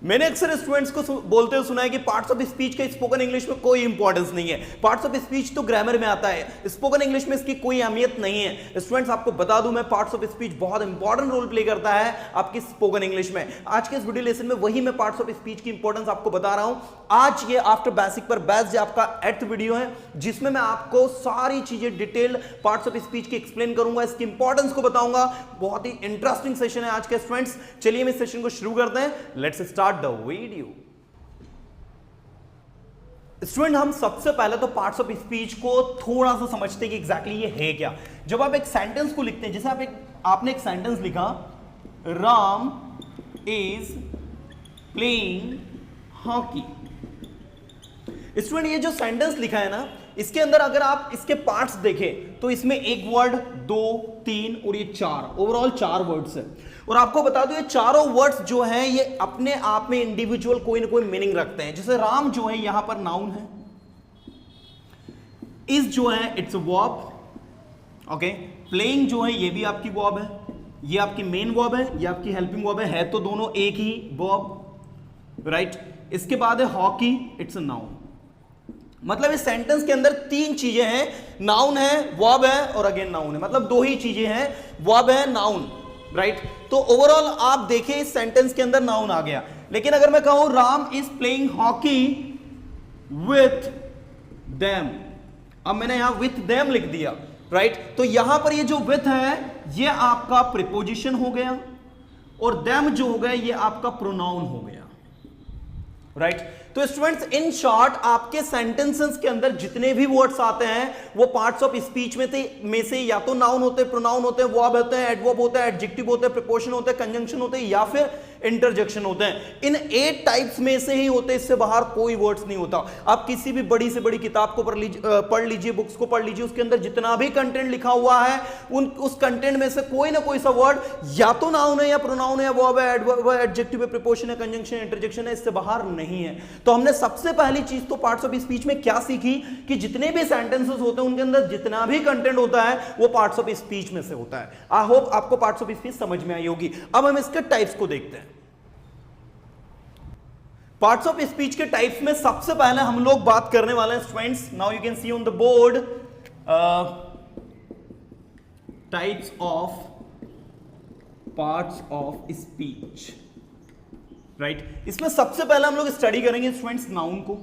मैंने अक्सर स्टूडेंट्स को बोलते हुए सुना है कि पार्ट्स ऑफ स्पीच का स्पोकन इंग्लिश में कोई इंपॉर्टेंस नहीं है, पार्ट्स ऑफ स्पीच तो ग्रामर में आता है, स्पोकन इंग्लिश में इसकी कोई अहमियत नहीं है। स्टूडेंट्स आपको बता दूं मैं, पार्ट्स ऑफ स्पीच बहुत इंपॉर्टेंट रोल प्ले करता है आपकी स्पोकन इंग्लिश में। आज के इस वीडियो लेसन में वही मैं पार्ट्स ऑफ स्पीच की इंपॉर्टेंस आपको बता रहा हूं। आज ये आफ्टर बेसिक पर बेस्ड आपका 8th वीडियो है, जिसमें मैं आपको सारी चीजें डिटेल्ड पार्ट्स ऑफ स्पीच की एक्सप्लेन करूंगा, इसकी इंपॉर्टेंस को बताऊंगा। बहुत ही इंटरेस्टिंग सेशन है आज के स्टूडेंट्स। चलिए हम इस सेशन को शुरू करते हैं। Let's start the video. Student, हम सबसे पहले तो पार्ट्स ऑफ स्पीच को थोड़ा सा समझते हैं कि एग्जैक्टली ये है क्या। जब आप एक सेंटेंस को लिखते हैं, जैसे आपने एक सेंटेंस लिखा, Ram is playing hockey. Student, ये जो सेंटेंस लिखा है ना, इसके अंदर अगर आप इसके पार्ट्स देखें तो इसमें एक वर्ड, 2, 3 और ये 4, ओवरऑल 4 वर्ड्स है। और आपको बता दो, ये चारों वर्ड्स जो हैं ये अपने आप में इंडिविजुअल कोई ना कोई मीनिंग रखते हैं। जैसे राम जो है यहां पर नाउन है, इज जो है it's a verb, okay. Playing जो है ये भी आपकी वर्ब है, ये आपकी मेन वर्ब है, ये आपकी हेल्पिंग वर्ब है तो दोनों एक ही वर्ब, राइट। इसके बाद है हॉकी, इट्स अ नाउन। मतलब इस सेंटेंस के अंदर 3 चीजें हैं, नाउन है, वर्ब है और अगेन नाउन है। मतलब 2 ही चीजें हैं, वर्ब है, नाउन, राइट। तो ओवरऑल आप देखें इस सेंटेंस के अंदर नाउन आ गया। लेकिन अगर मैं कहूं Ram is playing hockey with them, अब मैंने यहां विथ देम लिख दिया, राइट। तो यहां पर ये जो विथ है ये आपका प्रीपोजिशन हो गया और देम जो हो गया ये आपका प्रोनाउन हो गया, राइट। तो स्टूडेंट्स, इन शॉर्ट आपके सेंटेंसेस के अंदर जितने भी वर्ड्स आते हैं वो पार्ट्स ऑफ स्पीच में से या तो नाउन होते हैं, प्रोनाउन होते हैं, वर्ब होते हैं, एडवर्ब होता है, एडजेक्टिव होते हैं, प्रीपोजिशन होते हैं, कंजंक्शन होते हैं या फिर इंटरजेक्शन होते हैं। इन 8 टाइप्स में से ही होते हैं, इससे बाहर कोई वर्ड्स नहीं होता। आप किसी भी बड़ी से बड़ी किताब को पढ़ लीजिए, बुक्स को पढ़ लीजिए, उसके अंदर जितना भी कंटेंट लिखा हुआ है उस कंटेंट में से कोई ना कोई सा वर्ड या तो नाउन है या प्रोनाउन है या वर्ब है, एडवर्ब है, एडजेक्टिव है, प्रीपोजिशन है, कंजंक्शन, इंटरजेक्शन है, इससे बाहर नहीं है। तो हमने सबसे पहली चीज तो पार्ट्स ऑफ स्पीच में क्या सीखी कि जितने भी सेंटेंसेस होते हैं उनके अंदर जितना भी कंटेंट होता है वो पार्ट्स ऑफ स्पीच में से होता है। आई होप आपको पार्ट्स ऑफ स्पीच समझ में आई होगी। अब हम इसके टाइप्स को देखते हैं। पार्ट्स ऑफ स्पीच के टाइप्स में सबसे पहले हम लोग बात करने वाले हैं students, now you can see on the board, types of parts of speech, right. इसमें सबसे पहले हम लोग स्टडी करेंगे स्टूडेंट्स नाउन को।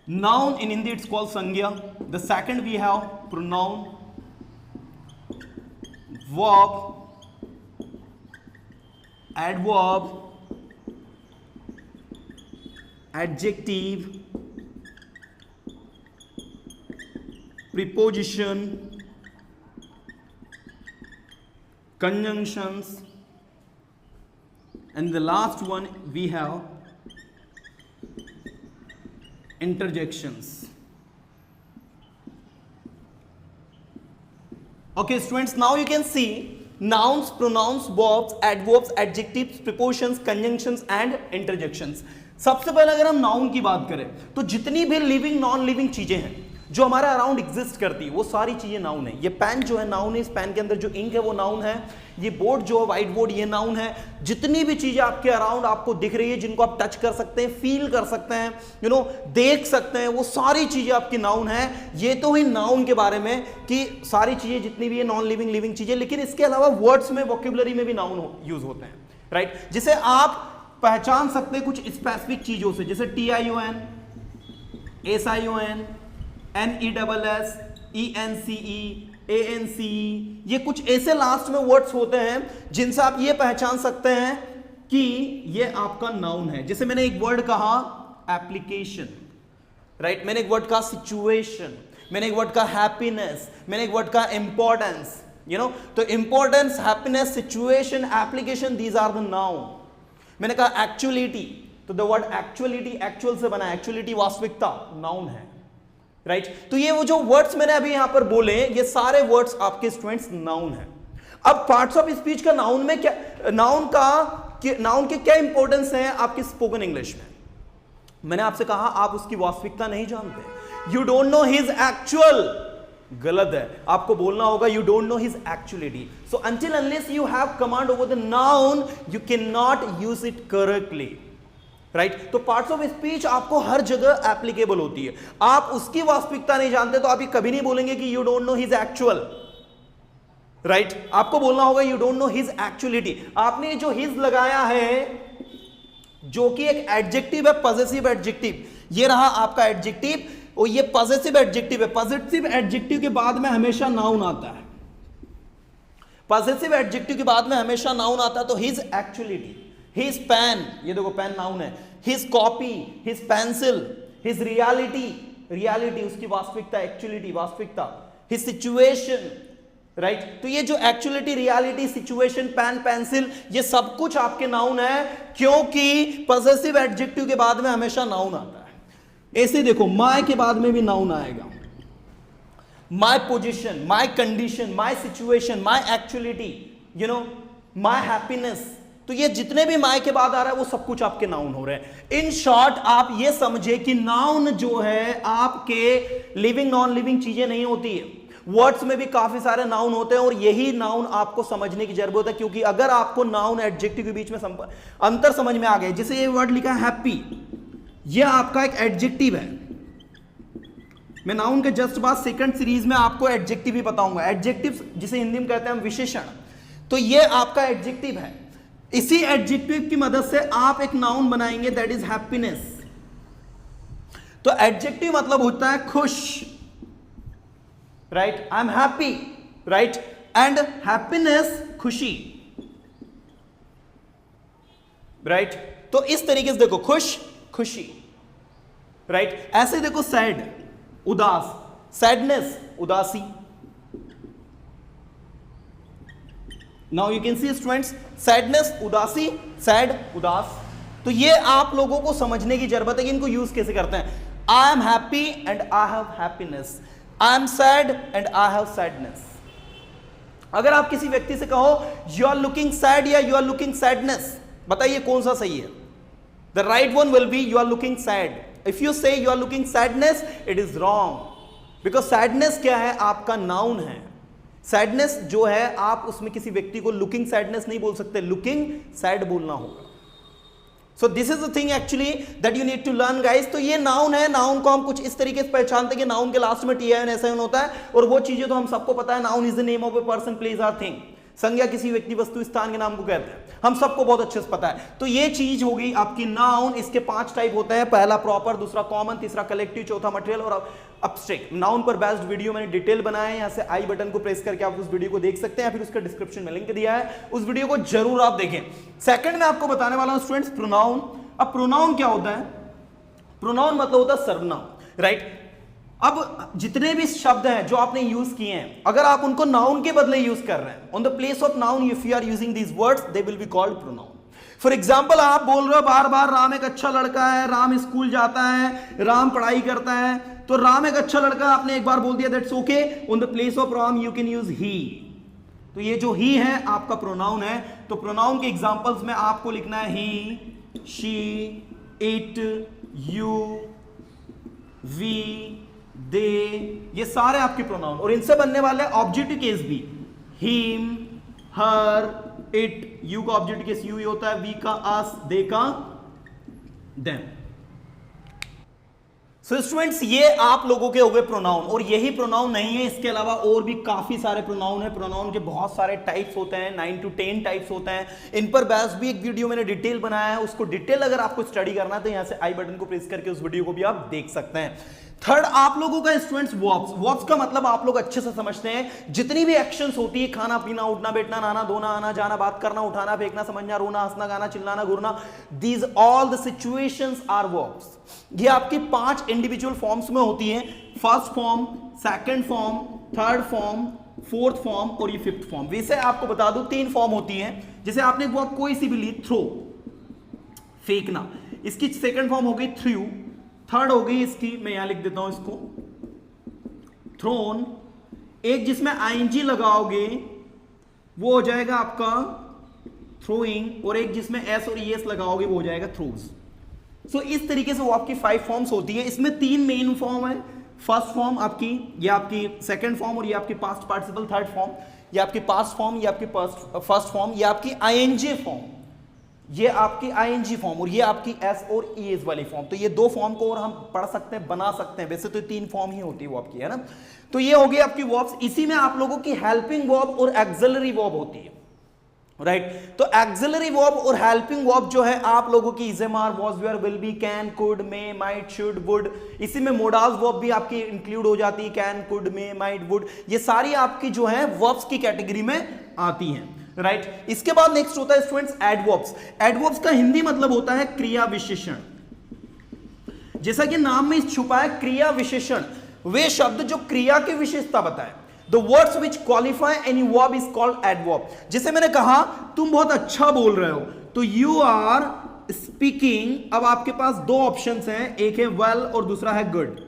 Noun in Hindi it's called संज्ञा। The second we have pronoun, verb, adverb, adjective, preposition, conjunctions, and the last one we have interjections. Okay students, now you can see nouns, pronouns, verbs, adverbs, adjectives, prepositions, conjunctions and interjections. सबसे पहले अगर हम noun की बात करें तो जितनी भी लिविंग नॉन लिविंग चीजें हैं जो हमारे अराउंड एग्जिस्ट करती है वो सारी चीजें नाउन है। ये पेन जो है नाउन है, इस पेन के अंदर जो इंक है वो नाउन है, ये बोर्ड जो है व्हाइट बोर्ड ये नाउन है। जितनी भी चीजें आपके अराउंड आपको दिख रही है, जिनको आप टच कर सकते हैं, फील कर सकते हैं, देख सकते हैं, वो सारी चीजें आपकी नाउन है। ये तो ही नाउन के बारे में कि सारी चीजें जितनी भी है नॉन लिविंग लिविंग चीजें। लेकिन इसके अलावा वर्ड्स में, वोकैबुलरी में भी नाउन यूज होते हैं, राइट। जिसे आप पहचान सकते हैं कुछ स्पेसिफिक चीजों से, जैसे TION, SION, NESS, ENCE, ANCE, ये कुछ ऐसे लास्ट में वर्ड्स होते हैं जिनसे आप ये पहचान सकते हैं कि ये आपका नाउन है। जैसे मैंने एक वर्ड कहा एप्लीकेशन, राइट। मैंने एक वर्ड कहा सिचुएशन, मैंने एक वर्ड कहा हैप्पीनेस, मैंने एक वर्ड कहा इंपॉर्टेंस, तो importance, happiness, situation, application, these are the noun. मैंने कहा एक्चुअलिटी, तो द वर्ड एक्चुअलिटी एक्चुअल से बना, एक्चुअलिटी वास्तविकता, नाउन है, राइट। तो ये वो जो वर्ड्स मैंने अभी यहां पर बोले ये सारे वर्ड्स आपके स्टूडेंट्स नाउन है। अब पार्ट्स ऑफ स्पीच का नाउन में क्या, नाउन के क्या इंपॉर्टेंस है आपकी स्पोकन इंग्लिश में। मैंने आपसे कहा आप उसकी वास्तविकता नहीं जानते, you don't know his actual गलत है, आपको बोलना होगा you don't know his actuality. So until unless you have command over the noun you can not use it correctly. Right? तो पार्ट्स ऑफ स्पीच आपको हर जगह एप्लीकेबल होती है. आप उसकी वास्तविकता नहीं जानते तो आप ये कभी नहीं बोलेंगे कि you don't know his actual. Right? आपको बोलना होगा you don't know his actuality. आपने जो हिज लगाया है जो कि एक एडजेक्टिव है, पॉजेसिव एडजेक्टिव, ये रहा आपका एडजेक्टिव और ये पॉजेसिव एडजेक्टिव है. पॉजेसिव एडजेक्टिव के बाद में हमेशा नाउन आता है. पॉजेसिव एडजेक्टिव के बाद में हमेशा नाउन आता है. तो हिज एक्चुअलिटी, हिज पेन, ये देखो पेन नाउन है, his copy, his pencil, his reality, reality उसकी वास्तविकता, एक्चुअलिटी वास्तविकता, हिज सिचुएशन. राइट? तो ये जो actuality, reality, situation, pen, pencil, ये सब कुछ आपके नाउन है क्योंकि पॉजेसिव एडजेक्टिव के बाद में हमेशा नाउन आता है. ऐसे देखो माय के बाद में भी नाउन आएगा. My position, my condition, my situation, my actuality, you know, my happiness. तो ये जितने भी माय के बाद आ रहा है वो सब कुछ आपके नाउन हो रहे हैं. इन शॉर्ट आप ये समझे कि नाउन जो है आपके लिविंग नॉन लिविंग चीजें नहीं होती है. वर्ड्स में भी काफी सारे नाउन होते हैं और यही नाउन आपको समझने की जरूरत है क्योंकि अगर आपको नाउन एडजेक्टिव के बीच में अंतर समझ में आ गया, जैसे ये वर्ड लिखा है हैप्पी, ये आपका एक एडजेक्टिव है. मैं नाउन के जस्ट बाद सेकंड सीरीज में आपको एडजेक्टिव ही बताऊंगा. एडजेक्टिव जिसे हिंदी में कहते हैं हम विशेषण. तो ये आपका एडजेक्टिव है. इसी एडजेक्टिव की मदद से आप एक नाउन बनाएंगे दैट इज हैप्पीनेस. तो एडजेक्टिव मतलब होता है खुश. Right? I am happy. Right? And happiness खुशी. राइट? तो इस तरीके से देखो खुश, खुशी. राइट? ऐसे देखो सैड, उदास, सैडनेस, उदासी. Now you can C students, sadness, उदासी, सैड, उदास. तो ये आप लोगों को समझने की जरूरत है कि इनको यूज कैसे करते हैं. I am happy and I have happiness. I am sad and I have sadness. अगर आप किसी व्यक्ति से कहो यू आर लुकिंग सैड या यू आर लुकिंग सैडनेस, बताइए कौन सा सही है. The right one will be you are looking sad. If you say you are looking sadness it is wrong because sadness क्या है, आपका नाउन है. सैडनेस जो है आप उसमें किसी व्यक्ति को लुकिंग सैडनेस नहीं बोल सकते, लुकिंग सैड बोलना होगा. So this is the thing actually that you need to learn guys. तो ये नाउन है. नाउन को हम कुछ इस तरीके से पहचानते हैं कि नाउन के लास्ट में T I N S I N होता है और वो चीजें तो हम सबको पता है. Noun is the name of a person, place और थिंग. संज्ञा किसी व्यक्ति, वस्तु, स्थान के नाम को कहते हैं. हम सबको बहुत अच्छे से पता है. तो ये चीज हो गई आपकी नाउन. इसके 5 टाइप होते हैं. पहला प्रॉपर, दूसरा कॉमन, तीसरा कलेक्टिव, चौथा मटेरियल और अब्स्ट्रैक्ट. नाउन पर बेस्ड वीडियो मैंने डिटेल बनाया है. यहां से आई बटन को प्रेस करके आप उस वीडियो को देख सकते हैं या फिर उसका डिस्क्रिप्शन में लिंक दिया है, उस वीडियो को जरूर आप देखें. सेकंड में आपको बताने वाला हूं स्टूडेंट्स प्रोनाउन. अब प्रोनाउन क्या होता है? प्रोनाउन मतलब होता है सर्वनाम. राइट? अब जितने भी शब्द हैं जो आपने यूज किए हैं, अगर आप उनको नाउन के बदले यूज कर रहे हैं, on the place of noun if you are using these words they will be called pronoun. For example आप बोल रहे हो बार बार राम एक अच्छा लड़का है, राम स्कूल जाता है, राम पढ़ाई करता है. तो राम एक अच्छा लड़का आपने एक बार बोल दिया, that's okay. On the place of Ram you can use he. तो ये जो ही है आपका प्रोनाउन है. तो प्रोनाउन के एग्जांपल्स में आपको लिखना है ही, शी, इट, यू, वी, दे, ये सारे आपके प्रोनाउन. और इनसे बनने वाले ऑब्जेक्टिव केस भी, हिम, हर, इट. यू का ऑब्जेक्टिव केस यू ही होता है, वी का अस, दे का देम. सो स्टूडेंट्स ये आप लोगों के हो गए प्रोनाउन. और यही प्रोनाउन नहीं है, इसके अलावा और भी काफी सारे प्रोनाउन है. प्रोनाउन के बहुत सारे टाइप्स होते हैं, 9 to 10 टाइप्स होते हैं. इन पर बेस्ड भी एक वीडियो मैंने डिटेल बनाया है. उसको डिटेल अगर आपको स्टडी करना है तो यहां से आई बटन को प्रेस करके उस वीडियो को भी आप देख सकते हैं. थर्ड आप लोगों का स्टूडेंट्स वर्ब्स. वर्ब्स का मतलब आप लोग अच्छे से समझते हैं. जितनी भी एक्शंस होती है, खाना पीना, उठना बैठना, नहाना धोना, आना जाना, बात करना, उठाना फेंकना, समझना, रोना, हंसना, गाना, चिल्लाना, घूरना, these all the situations are verbs. ये आपकी 5 इंडिविजुअल फॉर्म्स में होती हैं. First form, second form, third form, fourth form और ये फिफ्थ फॉर्म. वैसे आपको बता दूं 3 फॉर्म होती हैं. जैसे आपने एक वर्ब कोई सी भी ली, थ्रो, फेंकना, इसकी सेकंड फॉर्म हो गई थ्रू. थर्ड हो गई इसकी, मैं यहां लिख देता हूं इसको, थ्रोन. एक जिसमें आईएनजी लगाओगे वो हो जाएगा आपका थ्रोइंग, और एक जिसमें एस और ईएस लगाओगे वो हो जाएगा थ्रोज. सो इस तरीके से वो आपकी 5 फॉर्म्स होती है. इसमें 3 मेन फॉर्म है. फर्स्ट फॉर्म आपकी, ये आपकी सेकंड फॉर्म, और ये आपकी पास्ट पार्टिसिपल थर्ड फॉर्म, ये आपकी पास्ट फॉर्म, ये आपकी फर्स्ट फॉर्म, ये आपकी आईएनजी फॉर्म, ये आपकी आईएनजी फॉर्म, और ये आपकी एस और ईएस वाली फॉर्म। तो ये दो फॉर्म को और हम पढ़ सकते हैं, बना सकते हैं। वैसे तो तीन फॉर्म ही होती है वो आपकी, है ना। तो ये हो गई आपकी वर्ब्स। इसी में आप लोगों की हेल्पिंग वर्ब और एक्सिलरी वर्ब होती है, राइट। तो एक्सिलरी वर्ब और हेल्पिंग वर्ब जो है आप लोगों की is am are, was, were, will be, can, could, may, might, should, would. इसी में मोडाज वर्ब भी आपकी इंक्लूड हो जाती है, can, could, may, might, would. ये सारी आपकी जो है वर्ब्स की कैटेगरी में आती हैं, राइट। इसके बाद नेक्स्ट होता है स्टूडेंट्स एडवर्ब्स। एडवर्ब्स का हिंदी मतलब होता है क्रिया विशेषण। जैसा कि नाम में छुपा है क्रिया विशेषण, वे शब्द जो क्रिया की विशेषता बताए। The words which qualify any verb is called adverb. जैसे मैंने कहा तुम बहुत अच्छा बोल रहे हो, तो you are speaking। अब आपके पास दो ऑप्शंस हैं, एक है well और दूसरा है good,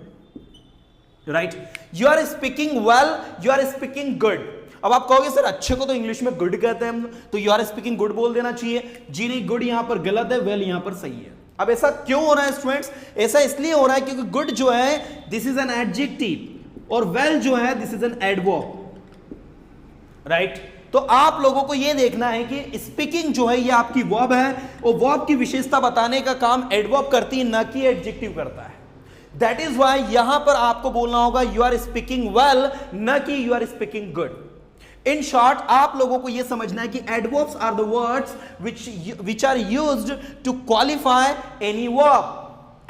right? You are speaking well, you are speaking good। अब आप कहोगे सर अच्छे को तो इंग्लिश में गुड कहते हैं हम, तो you are speaking गुड बोल देना चाहिए। जी नहीं, गुड यहां पर गलत है, वेल यहां पर सही है। अब ऐसा क्यों हो रहा है स्टूडेंट्स? ऐसा इसलिए हो रहा है क्योंकि गुड जो है दिस इज एन एडजेक्टिव, और वेल जो है this is an adverb, right. तो आप लोगों को यह देखना है कि स्पीकिंग जो है ये आपकी वर्ब है, और वर्ब की विशेषता बताने का काम एडवर्ब करती है, न कि एडजेक्टिव करता है। दैट इज व्हाई यहां पर आपको बोलना होगा यू आर स्पीकिंग वेल, न कि you are speaking good. In short आप लोगों को यह समझना है कि adverbs are the words which are used to qualify any verb.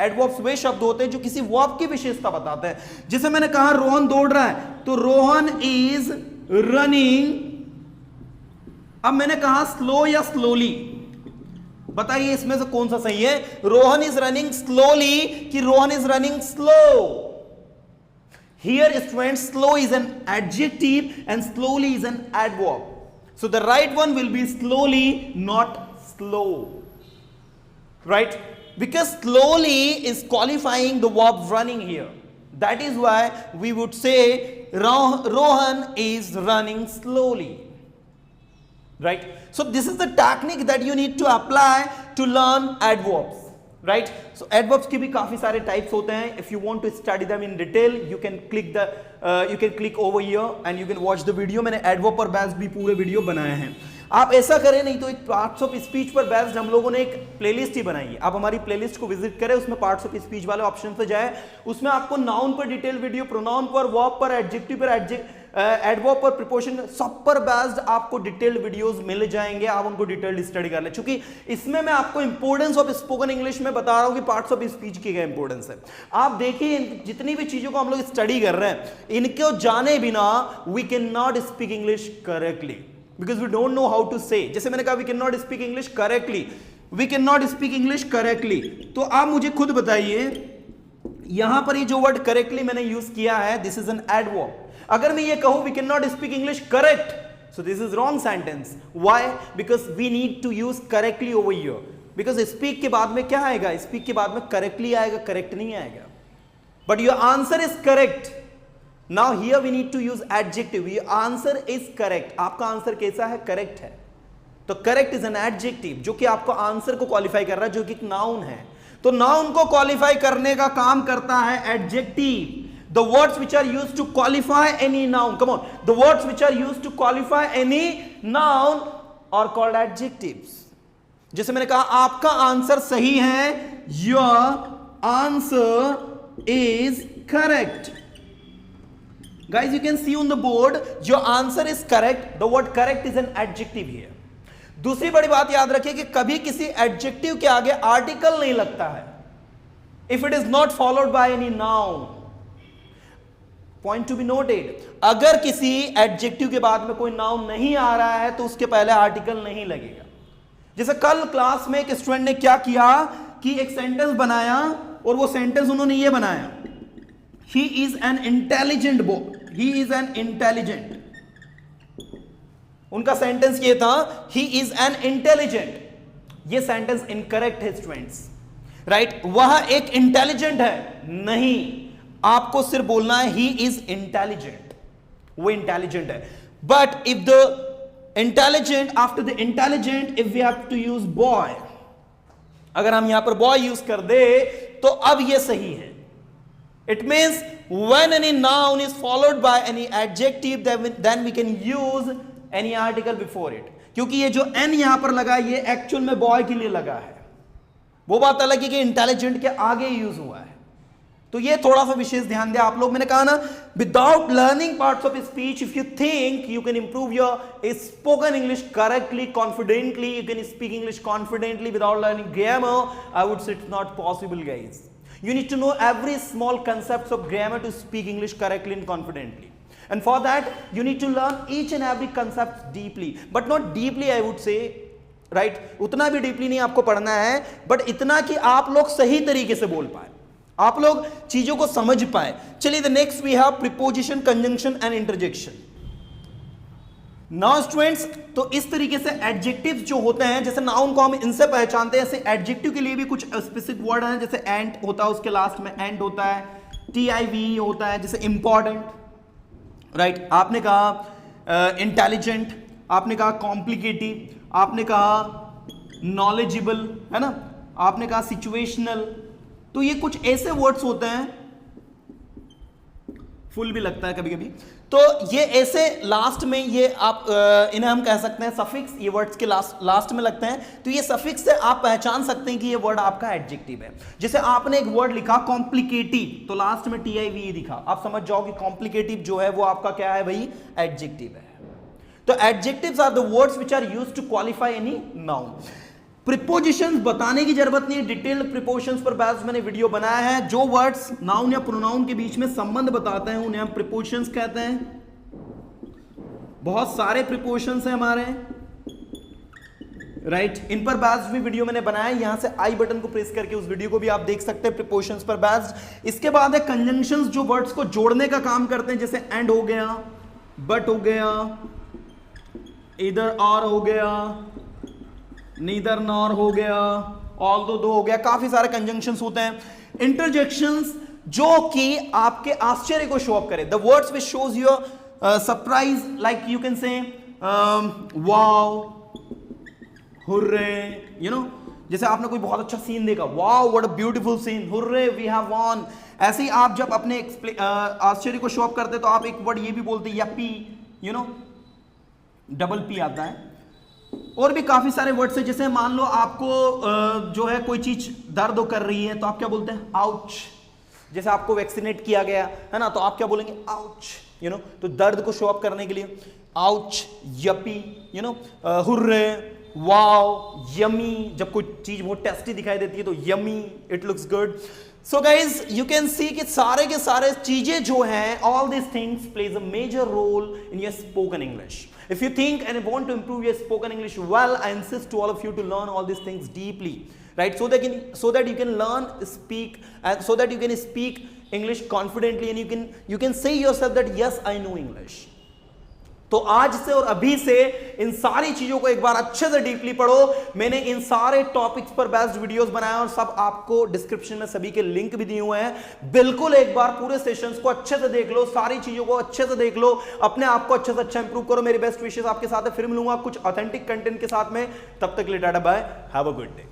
Adverbs वे शब्द होते हैं जो किसी वर्ब की विशेषता बताते हैं। जैसे मैंने कहा रोहन दौड़ रहा है, तो रोहन इज रनिंग। अब मैंने कहा स्लो या स्लोली, बताइए इसमें से कौन सा सही है? रोहन इज रनिंग स्लोली कि Rohan is running slow? Here students, slow is an adjective and slowly is an adverb. So the right one will be slowly, not slow, right? Because slowly is qualifying the verb running here. That is why we would say Rohan is running slowly, right? So this is the technique that you need to apply to learn adverbs, right? So adverbs की भी काफी सारे types होते हैं. If you want to study them in detail, you can click over here and you can watch the video. मैंने adverb पर based भी पूरे वीडियो बनाए हैं. आप ऐसा करें, नहीं तो एक पार्ट्स ऑफ स्पीच पर बेस्ड हम लोगों ने एक प्लेलिस्ट ही बनाई है. आप हमारी प्लेलिस्ट को विजिट करें, उसमें पार्ट्स ऑफ स्पीच वाले ऑप्शन पे जाए, उसमें आपको नाउन पर डिटेल वीडियो, प्रोनाउन पर, वर्ब पर, एडजेक्टिव पर, एडवर्ब पर, प्रीपोजिशन, सब पर बेस्ड आपको डिटेल्ड वीडियोस मिल जाएंगे. आप उनको डिटेल्ड स्टडी कर ले, क्योंकि इसमें मैं आपको इंपोर्टेंस ऑफ स्पोकन इंग्लिश में बता रहा हूं कि पार्ट्स ऑफ स्पीच की क्या इंपोर्टेंस है. आप देखिए जितनी भी चीजों को हम लोग स्टडी कर रहे हैं, इनको जाने बिना we can not speak English correctly, because we don't know how to say. जैसे मैंने कहा we cannot speak English correctly, we cannot speak English correctly. तो आप मुझे खुद बताइए, यहां पर ये जो वर्ड correctly मैंने यूज किया है, this is an adverb. अगर मैं ये कहूं we cannot speak English correct, so this is wrong sentence. Why? Because we need to use correctly over here. Because speak के बाद में क्या आएगा? speak के बाद में correctly आएगा, correct नहीं आएगा. But your answer is correct. Now here we need to use adjective. Your answer is correct. आपका आंसर कैसा है? करेक्ट है. तो करेक्ट इज एन एडजेक्टिव जो कि आपको आंसर को क्वालिफाई कर रहा है, जो कि नाउन है. तो नाउन को क्वालिफाई करने का काम करता है adjective. The words which are used to qualify any noun, come on, the words which are used to qualify any noun are called adjectives. जैसे मैंने कहा आपका आंसर सही है, your answer is correct. Guys, you can see on the board, your answer is correct. The word correct is an adjective here. दूसरी बड़ी बात याद रखिए कि कभी किसी adjective के आगे article नहीं लगता है, if it is not followed by any noun. Point to be noted. अगर किसी adjective के बाद में कोई noun नहीं आ रहा है तो उसके पहले article नहीं लगेगा. जैसे कल क्लास में एक स्टूडेंट ने क्या किया कि एक सेंटेंस बनाया, और वो सेंटेंस उन्होंने ये बनाया, he is an intelligent boy. He is an intelligent. उनका सेंटेंस ये था, he is an intelligent. ये सेंटेंस इनकरेक्ट है स्टूडेंट्स, राइट? वह एक इंटेलिजेंट है नहीं, आपको सिर्फ बोलना है he is intelligent. वो इंटेलिजेंट है. But if the intelligent, after the intelligent, if we have to use boy, अगर हम यहां पर boy यूज कर दे तो अब ये सही है. It means when any noun is followed by any adjective, then we can use any article before it. क्योंकि ये जो n यहां पर लगा है, ये एक्चुअल में बॉय के लिए लगा है. वो बात अलग है कि इंटेलिजेंट के आगे यूज हुआ है. तो ये थोड़ा सा विशेष ध्यान दें आप लोग. मैंने कहा ना, without learning parts of speech, if you think you can improve your spoken English correctly, confidently, you can speak English confidently without learning grammar, I would say it's not possible guys. You need to know every small concepts of grammar to speak English correctly and confidently. And for that, you need to learn each and every concept deeply. But not deeply, I would say, right? उतना भी deeply नहीं आपको पढ़ना है, but इतना कि आप लोग सही तरीके से बोल पाए, आप लोग चीजों को समझ पाए. चलिए, the next we have preposition, conjunction and interjection. Now students, तो इस तरीके से एडजेक्टिव्स जो होते हैं, जैसे नाउन को हम इनसे पहचानते हैं, ऐसे एडजेक्टिव के लिए भी कुछ स्पेसिफिक वर्ड हैं. जैसे एंड होता है, उसके लास्ट में एंड होता है, TIV होता है. जैसे इंपॉर्टेंट, राइट, आपने कहा इंटेलिजेंट, आपने कहा कॉम्प्लिकेटिव, आपने कहा नॉलेजेबल, है ना, आपने कहा सिचुएशनल. तो ये कुछ ऐसे वर्ड्स होते हैं, फुल भी लगता है कभी कभी. तो ये ऐसे लास्ट में, ये आप इन्हें हम कह सकते हैं सफिक्स. ये वर्ड्स के लास्ट में लगते हैं. तो ये सफिक्स से आप पहचान सकते हैं कि ये वर्ड आपका एडजेक्टिव है. जैसे आपने एक वर्ड लिखा कॉम्प्लिकेटिव, तो लास्ट में TIV दिखा, आप समझ जाओ कि कॉम्प्लिकेटिव जो है वो आपका क्या है भाई, एडजेक्टिव है. तो adjectives are the words which are used to qualify any noun. Prepositions बताने की जरूरत नहीं है, डिटेल्ड प्रीपोजिशंस पर बेस्ड मैंने वीडियो बनाया है. जो वर्ड्स नाउन या प्रोनाउन के बीच में संबंध बताते हैं उन्हें हम प्रीपोजिशंस कहते हैं. बहुत सारे प्रीपोजिशंस हैं हमारे, राइट. इन पर बेस्ड भी वीडियो मैंने बनाया है. यहां से आई बटन को प्रेस करके उस वीडियो को भी आप देख सकते हैं, प्रीपोजिशंस पर बेस्ड. इसके बाद है कंजंक्शंस, जो वर्ड्स को जोड़ने का काम करते हैं. जैसे एंड हो गया, बट हो गया, इधर और हो गया, नीदर नॉर हो गया, ऑल दो हो गया. काफी सारे कंजंक्शंस होते हैं. इंटरजेक्शंस, जो कि आपके आश्चर्य को शो अप करे. The words which shows your surprise, like you can say wow, hurray, you know. जैसे आपने कोई बहुत अच्छा सीन देखा, wow what a beautiful scene, hurray we have won. ऐसे ही आप जब अपने आश्चर्य को शो अप करते तो आप एक वर्ड ये भी बोलते, Yuppie, you know, double P आता है. और भी काफी सारे वर्ड्स हैं. जैसे मान लो आपको जो है कोई चीज दर्द कर रही है, तो आप क्या बोलते हैं, आउच. जैसे आपको वैक्सीनेट किया गया है ना, तो आप क्या बोलेंगे, आउच, यू नो. तो दर्द को शो अप करने के लिए ouch, yippee, you know, hurray, wow, yummy. जब कोई चीज बहुत टेस्टी दिखाई देती है तो yummy, it looks good. So guys, you can see कि सारे के सारे चीजें जो हैं, all this things plays a major role in your spoken English. If you think and want to improve your spoken English well, I insist to all of you to learn all these things deeply, right? So that you can learn, speak, and so that you can speak English confidently, and you can say yourself that yes, I know English. तो आज से और अभी से इन सारी चीजों को एक बार अच्छे से डीपली पढ़ो. मैंने इन सारे टॉपिक्स पर बेस्ड वीडियोस बनाए और सब आपको डिस्क्रिप्शन में सभी के लिंक भी दिए हुए हैं. बिल्कुल एक बार पूरे सेशंस को अच्छे से देख लो, सारी चीजों को अच्छे से देख लो, अपने आप को अच्छे से अच्छा इंप्रूव करो. मेरी बेस्ट विशेस आपके साथ है. फिर मिलूंगा कुछ ऑथेंटिक कंटेंट के साथ में. तब तक के लिए tata bye, have a good day.